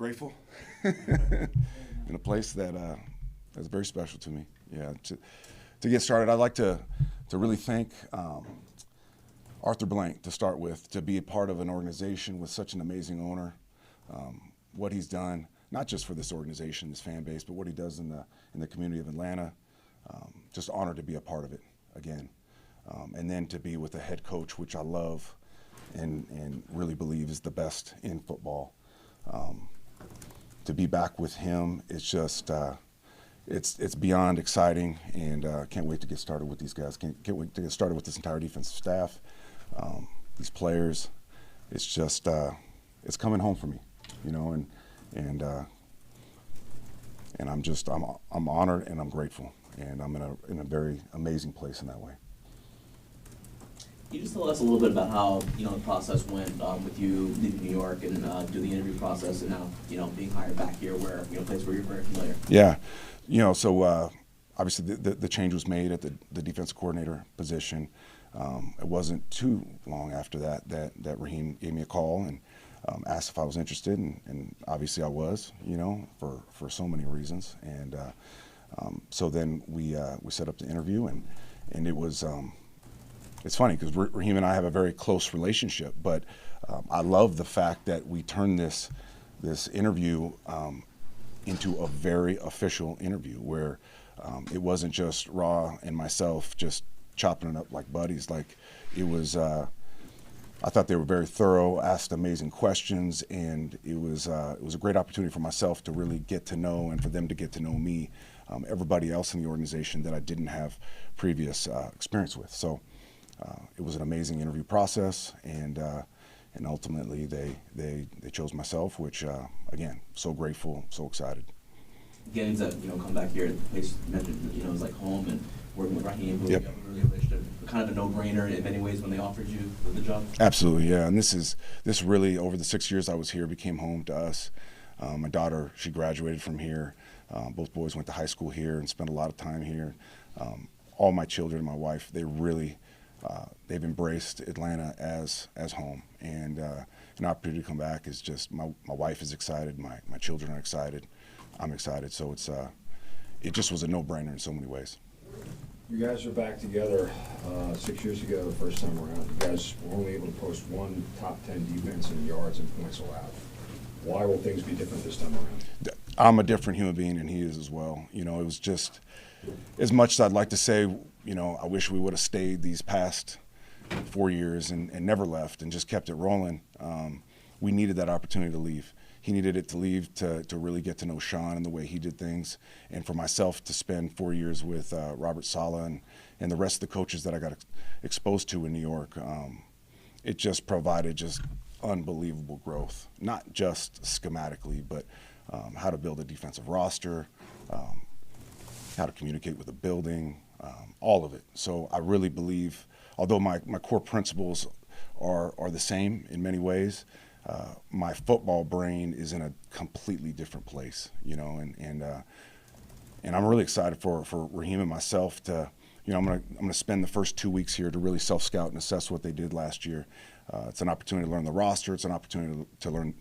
Grateful in a place that that's very special to me. Yeah, to get started, I'd like to really thank Arthur Blank to start with, to be a part of an organization with such an amazing owner. What he's done, not just for this organization, this fan base, but what he does in the community of Atlanta. Just honored to be a part of it again, and then to be with a head coach, which I love and really believe is the best in football. To be back with him, it's just it's beyond exciting, and can't wait to get started with these guys. Can't wait to get started with this entire defensive staff, these players. It's just it's coming home for me, you know, and I'm honored and I'm grateful, and I'm in a very amazing place in that way. Can you just tell us a little bit about how the process went with you leaving New York and do the interview process, and now being hired back here, where a place where you're very familiar? Yeah, so obviously the change was made at the defensive coordinator position. It wasn't too long after that Raheem gave me a call and asked if I was interested, and obviously I was, for so many reasons. And so then we set up the interview, and it was. It's funny because Raheem and I have a very close relationship, but I love the fact that we turned this interview into a very official interview where it wasn't just Ra and myself just chopping it up like buddies. Like it was, I thought they were very thorough, asked amazing questions, and it was a great opportunity for myself to really get to know, and for them to get to know me, everybody else in the organization that I didn't have previous experience with. So. It was an amazing interview process, and ultimately they chose myself, which again, so grateful, so excited. Getting to come back here, the place you mentioned is like home, and working with Raheem, who yep. you have a really relationship, kind of a no-brainer in many ways when they offered you the job. Absolutely, yeah, and this really over the 6 years I was here became home to us. My daughter, she graduated from here. Both boys went to high school here and spent a lot of time here. All my children, my wife, they've embraced Atlanta as home, and an opportunity to come back is just my wife is excited, my children are excited, I'm excited. So it just was a no-brainer in so many ways. You guys are back together 6 years ago the first time around. You guys were only able to post one top 10 defense in yards and points allowed. Why will things be different this time around? I'm a different human being, and he is as well. It was just, as much as I'd like to say, I wish we would have stayed these past 4 years and never left and just kept it rolling. We needed that opportunity to leave. He needed it to leave to really get to know Sean and the way he did things, and for myself to spend 4 years with Robert Saleh and the rest of the coaches that I got exposed to in New York. It just provided just unbelievable growth, not just schematically, but how to build a defensive roster, how to communicate with the building, all of it. So I really believe, although my core principles are the same in many ways, my football brain is in a completely different place, and I'm really excited for Raheem and myself to, I'm gonna spend the first 2 weeks here to really self-scout and assess what they did last year. It's an opportunity to learn the roster. It's an opportunity to learn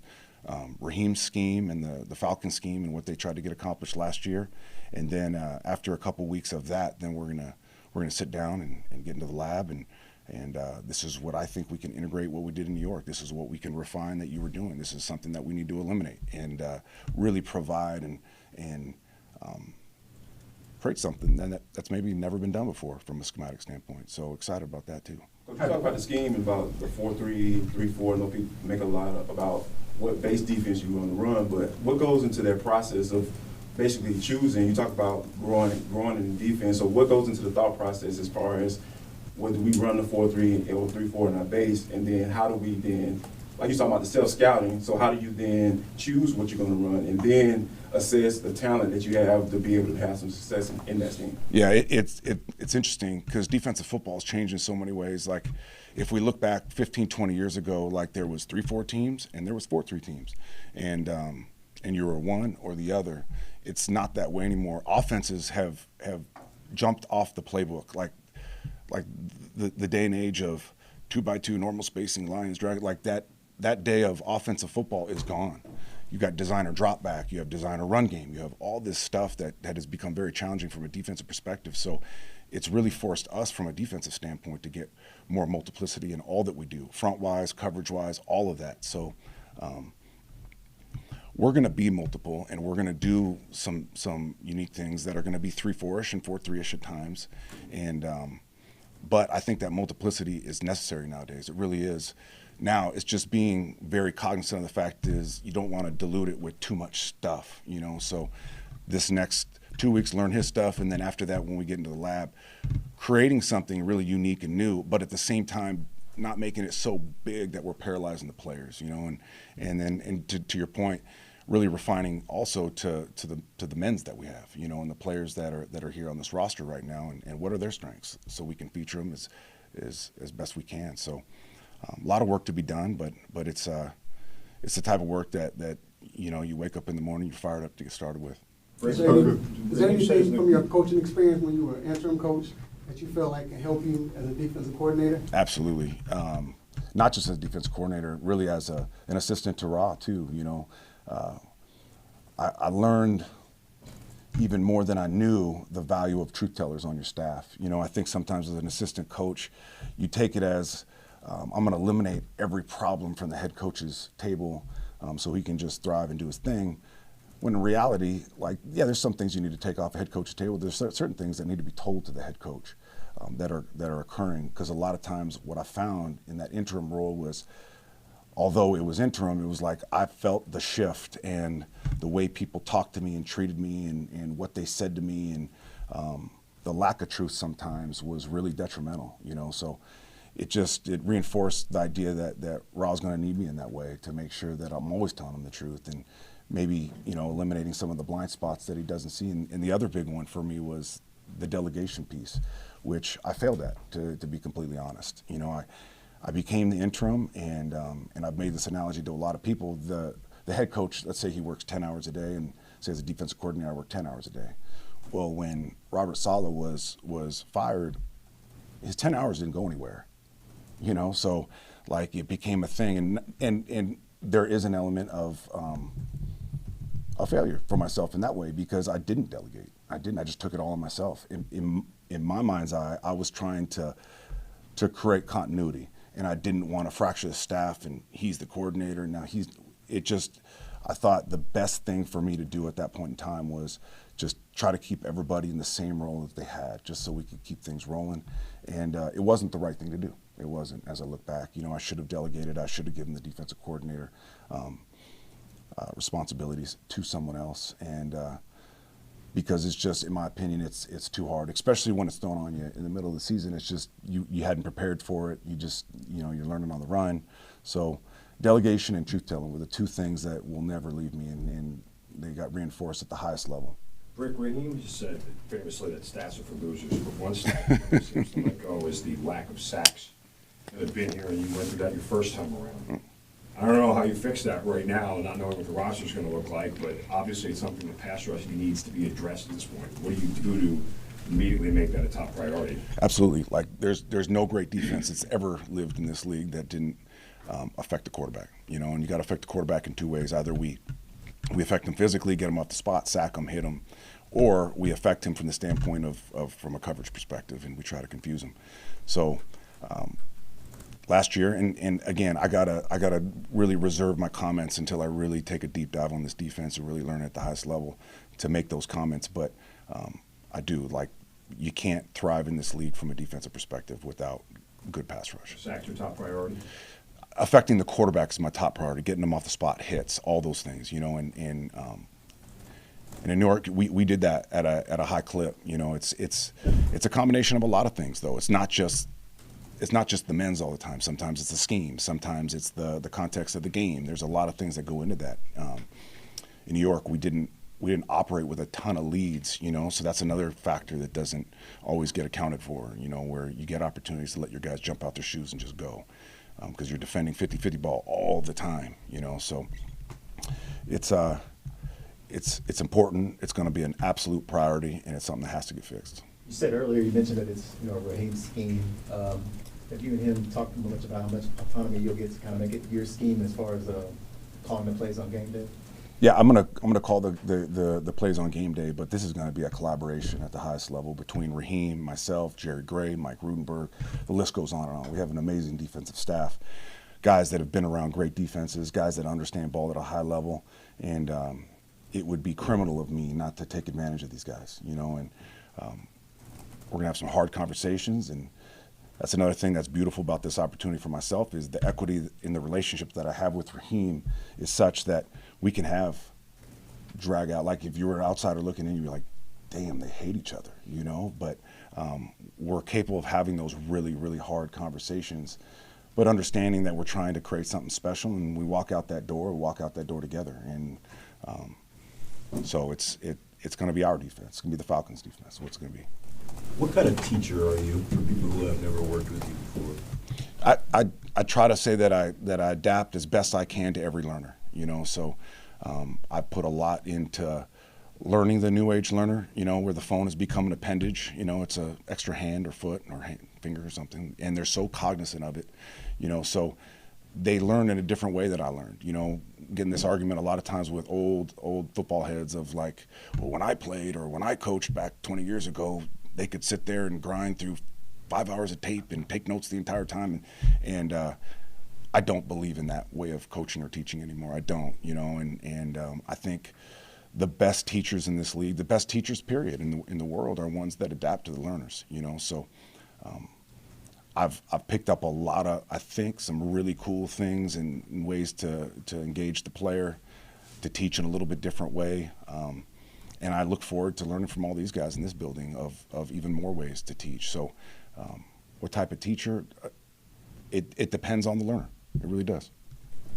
Raheem's scheme and the Falcons scheme and what they tried to get accomplished last year. And then after a couple weeks of that, then we're gonna sit down and get into the lab, and this is what I think we can integrate what we did in New York. This is what we can refine that you were doing. This is something that we need to eliminate and really provide and create something that's maybe never been done before from a schematic standpoint. So excited about that too. You talk about the scheme and about the 4-3, 3-4. I know people make a lot about what base defense you want to run, but what goes into that process of basically choosing? You talk about growing in defense. So what goes into the thought process as far as whether we run the 4-3 or 3-4 in our base, and then how do we then, like you talking about the self-scouting, so how do you then choose what you're going to run and then assess the talent that you have to be able to have some success in that scheme? Yeah, it's interesting because defensive football has changed in so many ways. Like if we look back 15, 20 years ago, like there was 3-4 teams and there was 4-3 teams, and you were one or the other. It's not that way anymore. Offenses have jumped off the playbook, like the day and age of 2x2 normal spacing, Lions, drag, like that day of offensive football is gone. you've got designer drop back, you have designer run game, you have all this stuff that has become very challenging from a defensive perspective. So it's really forced us from a defensive standpoint to get more multiplicity in all that we do, front-wise, coverage-wise, all of that. So we're going to be multiple, and we're going to do some unique things that are going to be 3-4-ish and 4-3-ish at times. And but I think that multiplicity is necessary nowadays. It really is. Now it's just being very cognizant of the fact is you don't want to dilute it with too much stuff, you know. So this next 2 weeks, learn his stuff, and then after that, when we get into the lab, creating something really unique and new, but at the same time, not making it so big that we're paralyzing the players, you know. And then to your point, really refining also to the men's that we have, you know, and the players that are here on this roster right now, and what are their strengths, so we can feature them as best we can. So a lot of work to be done, but it's the type of work that you know, you wake up in the morning, you're fired up to get started with. Is there anything from your coaching experience when you were interim coach that you feel like can help you as a defensive coordinator? Absolutely. Not just as a defensive coordinator, really as an assistant to Ra too. You know, I learned even more than I knew the value of truth tellers on your staff. You know, I think sometimes as an assistant coach, you take it as I'm going to eliminate every problem from the head coach's table so he can just thrive and do his thing. When in reality, like, yeah, there's some things you need to take off a head coach's table. There's certain things that need to be told to the head coach that are occurring. Because a lot of times what I found in that interim role was, although it was interim, it was like I felt the shift and the way people talked to me and treated me and what they said to me, and the lack of truth sometimes was really detrimental, you know. So it reinforced the idea that Ra's going to need me in that way to make sure that I'm always telling him the truth, and maybe, you know, eliminating some of the blind spots that he doesn't see. And the other big one for me was the delegation piece, which I failed at, to be completely honest. You know, I became the interim, and I've made this analogy to a lot of people. The head coach, let's say he works 10 hours a day, and say as a defensive coordinator, I work 10 hours a day. Well, when Robert Saleh was fired, his 10 hours didn't go anywhere. You know, so like it became a thing, and there is an element of a failure for myself in that way, because I didn't delegate. I just took it all on myself. In my mind's eye, I was trying to create continuity, and I didn't want to fracture the staff, and he's the coordinator, now I thought the best thing for me to do at that point in time was just try to keep everybody in the same role that they had, just so we could keep things rolling. And it wasn't the right thing to do. It wasn't, as I look back. You know, I should have delegated. I should have given the defensive coordinator responsibilities to someone else. And because it's just, in my opinion, it's too hard, especially when it's thrown on you in the middle of the season. It's just, you hadn't prepared for it. You're learning on the run. So delegation and truth telling were the two things that will never leave me, and they got reinforced at the highest level. Rick Raheem said famously that stats are for losers, but one stat that seems to let go is the lack of sacks that have been here, and you went through that your first time around. I don't know how you fix that right now, not knowing what the roster is going to look like, but obviously it's something that pass rushing needs to be addressed at this point. What do you do to immediately make that a top priority? Absolutely. Like there's no great defense that's ever lived in this league that didn't affect the quarterback. You know, and you got to affect the quarterback in two ways. Either we affect him physically, get him off the spot, sack him, hit him, or we affect him from the standpoint of from a coverage perspective, and we try to confuse him. So last year, and again, I gotta really reserve my comments until I really take a deep dive on this defense and really learn at the highest level to make those comments. But I do, like, you can't thrive in this league from a defensive perspective without good pass rush. Sacks your top priority? Affecting the quarterback is my top priority, getting them off the spot, hits, all those things, you know, and in New York, we did that at a high clip. You know, it's a combination of a lot of things, though. It's not just the men's all the time. Sometimes it's the scheme. Sometimes it's the context of the game. There's a lot of things that go into that. In New York, we didn't operate with a ton of leads, you know, so that's another factor that doesn't always get accounted for, you know, where you get opportunities to let your guys jump out their shoes and just go, because you're defending 50-50 ball all the time, you know. So it's important. It's going to be an absolute priority, and it's something that has to get fixed. You said earlier, you mentioned that it's, you know, Raheem's scheme. Have you and him talked much about how much autonomy you'll get to kind of make it your scheme as far as calling the plays on game day? Yeah, I'm gonna call the plays on game day, but this is gonna be a collaboration at the highest level between Raheem, myself, Jerry Gray, Mike Rudenberg. The list goes on and on. We have an amazing defensive staff, guys that have been around great defenses, guys that understand ball at a high level, and it would be criminal of me not to take advantage of these guys, you know. And we're gonna have some hard conversations, and that's another thing that's beautiful about this opportunity for myself is the equity in the relationship that I have with Raheem is such that we can have drag out. Like if you were an outsider looking in, you're like, damn, they hate each other, you know? But we're capable of having those really, really hard conversations, but understanding that we're trying to create something special, and we walk out that door together. And so it's gonna be our defense. It's gonna be the Falcons defense, what it's gonna be. What kind of teacher are you for people who have never worked with you before? I try to say that I adapt as best I can to every learner, you know. So I put a lot into learning the new age learner, you know, where the phone has become an appendage, you know, it's a extra hand or foot or finger or something, and they're so cognizant of it, you know. So they learn in a different way that I learned, you know. Getting this argument a lot of times with old football heads of like, well, when I played or when I coached back 20 years ago, they could sit there and grind through 5 hours of tape and take notes the entire time. And I don't believe in that way of coaching or teaching anymore. I don't, you know, and I think the best teachers in this league, the best teachers, period, in the world are ones that adapt to the learners, you know. So I've picked up a lot of, I think, some really cool things and ways to engage the player, to teach in a little bit different way. And I look forward to learning from all these guys in this building of even more ways to teach. So what type of teacher? It depends on the learner. It really does.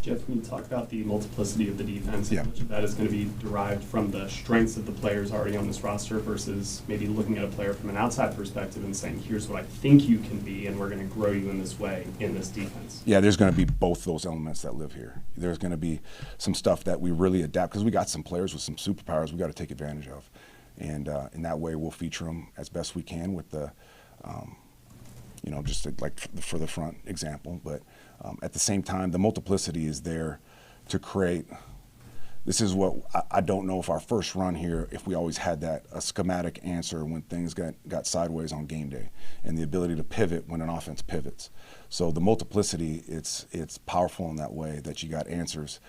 Jeff, when you talk about the multiplicity of the defense, Yeah. how much of that is going to be derived from the strengths of the players already on this roster versus maybe looking at a player from an outside perspective and saying, here's what I think you can be, and we're going to grow you in this way in this defense? Yeah, there's going to be both those elements that live here. There's going to be some stuff that we really adapt, because we got some players with some superpowers we got to take advantage of. And in that way, we'll feature them as best we can with the, you know, just like for the front example. But at the same time, the multiplicity is there to create. This is what I don't know if our first run here, if we always had that a schematic answer when things got sideways on game day, and the ability to pivot when an offense pivots. So the multiplicity, it's powerful in that way that you got answers.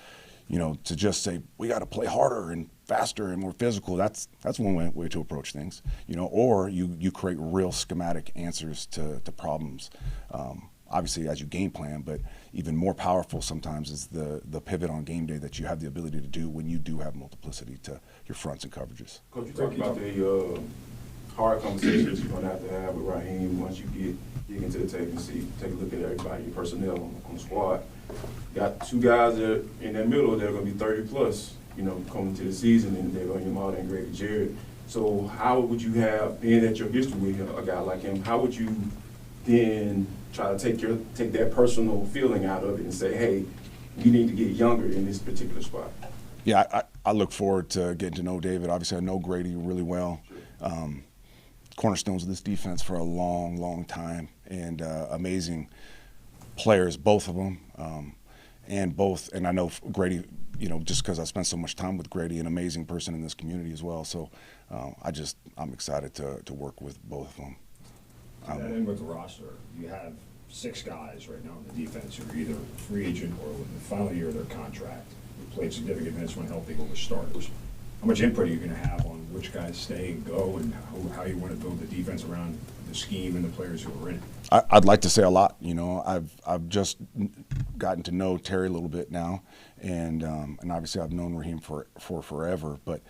You know, to just say we got to play harder and faster and more physical. That's one way to approach things. You know, or you create real schematic answers to problems. Obviously, as you game plan, but even more powerful sometimes is the pivot on game day that you have the ability to do when you do have multiplicity to your fronts and coverages. Coach, you talked about the hard conversations you're going to have with Raheem once you dig into the tape and take a look at everybody, your personnel on the squad. You got two guys that are in that middle that are going to be 30 plus, you know, coming to the season, and they're going to Yamada and Greg Jared. So how would you have, being at your history with a guy like him, how would you then try to take that personal feeling out of it and say, hey, we need to get younger in this particular spot? Yeah, I look forward to getting to know David. Obviously, I know Grady really well. Cornerstones of this defense for a long, long time, and amazing players, both of them. And I know Grady, you know, just because I spent so much time with Grady, an amazing person in this community as well. So I'm excited to work with both of them. To that end with the roster, you have 6 guys right now on the defense who are either free agent or in the final year of their contract, who played significant minutes when healthy over starters. How much input are you going to have on which guys stay and go, and how you want to build the defense around the scheme and the players who are in it? I'd like to say a lot. You know, I've just gotten to know Terry a little bit now, and obviously I've known Raheem for forever, but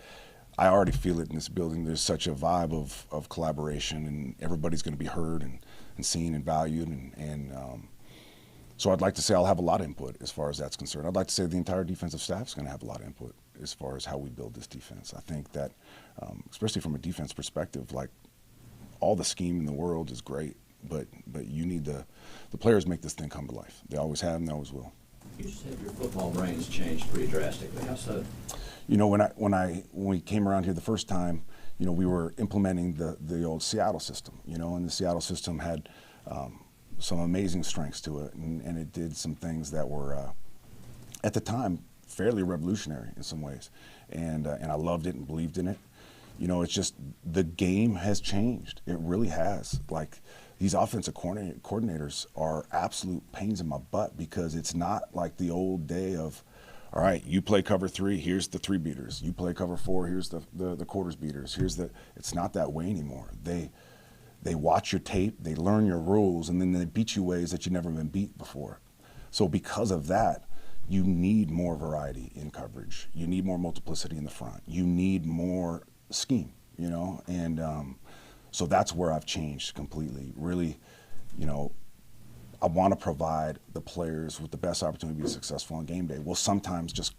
I already feel it in this building. There's such a vibe of collaboration, and everybody's going to be heard and seen and valued. And so I'd like to say I'll have a lot of input as far as that's concerned. I'd like to say the entire defensive staff is going to have a lot of input as far as how we build this defense. I think that, especially from a defense perspective, like all the scheme in the world is great, but you need the players make this thing come to life. They always have and they always will. You said your football brain's changed pretty drastically. How so? You know, when we came around here the first time, you know, we were implementing the old Seattle system, you know, and the Seattle system had some amazing strengths to it, and it did some things that were, at the time, fairly revolutionary in some ways, and I loved it and believed in it. You know, it's just the game has changed. It really has. Like, these offensive coordinators are absolute pains in my butt, because it's not like the old day of, all right, you play cover 3, here's the 3 beaters. You play cover 4, here's the quarters beaters. It's not that way anymore. They watch your tape, they learn your rules, and then they beat you ways that you've never been beat before. So because of that, you need more variety in coverage. You need more multiplicity in the front. You need more scheme, you know? And so that's where I've changed completely. Really, you know, I want to provide the players with the best opportunity to be successful on game day. Well, sometimes just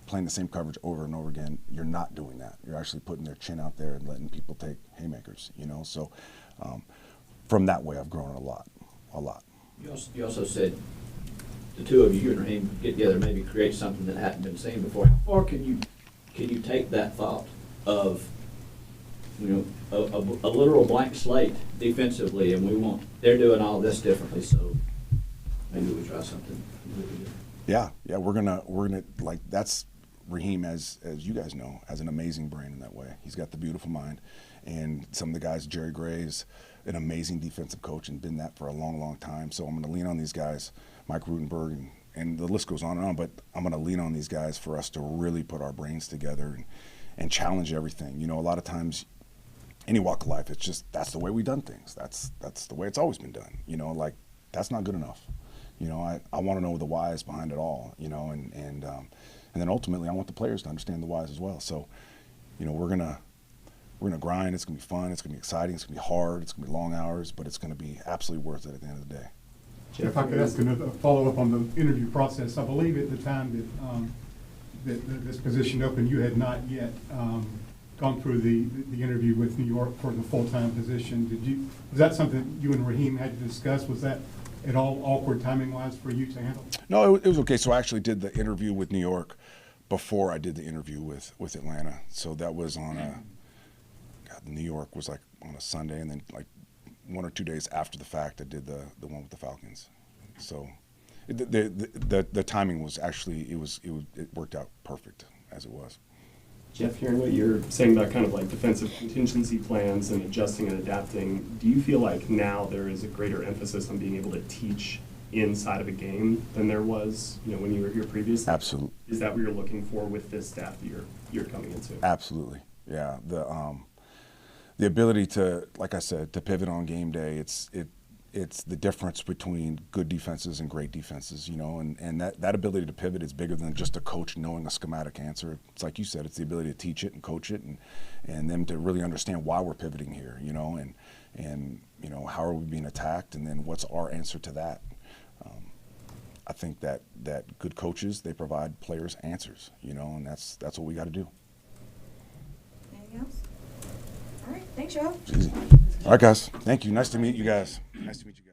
playing the same coverage over and over again, you're not doing that. You're actually putting their chin out there and letting people take haymakers, you know? So from that way, I've grown a lot. You also said the two of you and Raheem get together, maybe create something that hadn't been seen before. How far can you take that thought of, you know, a literal blank slate defensively, and they're doing all this differently, so maybe we try something completely different. Yeah, we're gonna like, that's Raheem, as you guys know, has an amazing brain in that way. He's got the beautiful mind, and some of the guys, Jerry Gray's an amazing defensive coach and been that for a long, long time. So I'm going to lean on these guys, Mike Rutenberg, and the list goes on and on, but I'm going to lean on these guys for us to really put our brains together and challenge everything. You know, a lot of times, any walk of life, it's just, that's the way we've done things. That's the way it's always been done. You know, like, that's not good enough. You know, I want to know the whys behind it all, you know, and then ultimately I want the players to understand the whys as well. So, you know, we're gonna grind. It's gonna be fun. It's gonna be exciting. It's gonna be hard. It's gonna be long hours, but it's gonna be absolutely worth it at the end of the day. If I could ask another follow-up on the interview process, I believe at the time that this position opened, you had not yet gone through the interview with New York for the full-time position. Was that something you and Raheem had to discuss? Was that at all awkward timing-wise for you to handle? No, it was okay. So I actually did the interview with New York before I did the interview with Atlanta. So that was on New York was like on a Sunday, and then like 1 or 2 days after the fact, I did the one with the Falcons. So the timing was actually, it worked out perfect as it was. Jeff, hearing what you're saying about kind of like defensive contingency plans and adjusting and adapting, do you feel like now there is a greater emphasis on being able to teach inside of a game than there was, you know, when you were here previously? Absolutely. Is that what you're looking for with this staff that you're coming into? Absolutely. Yeah. The ability to, like I said, to pivot on game day, it's the difference between good defenses and great defenses, you know, and that ability to pivot is bigger than just a coach knowing a schematic answer. It's like you said, it's the ability to teach it and coach it, and them to really understand why we're pivoting here, you know, and you know, how are we being attacked, and then what's our answer to that. I think that good coaches, they provide players answers, you know, and that's what we got to do. Anything else? All right, thanks, Joe. It's easy. All right, guys. Thank you. Nice to meet you guys. Nice to meet you.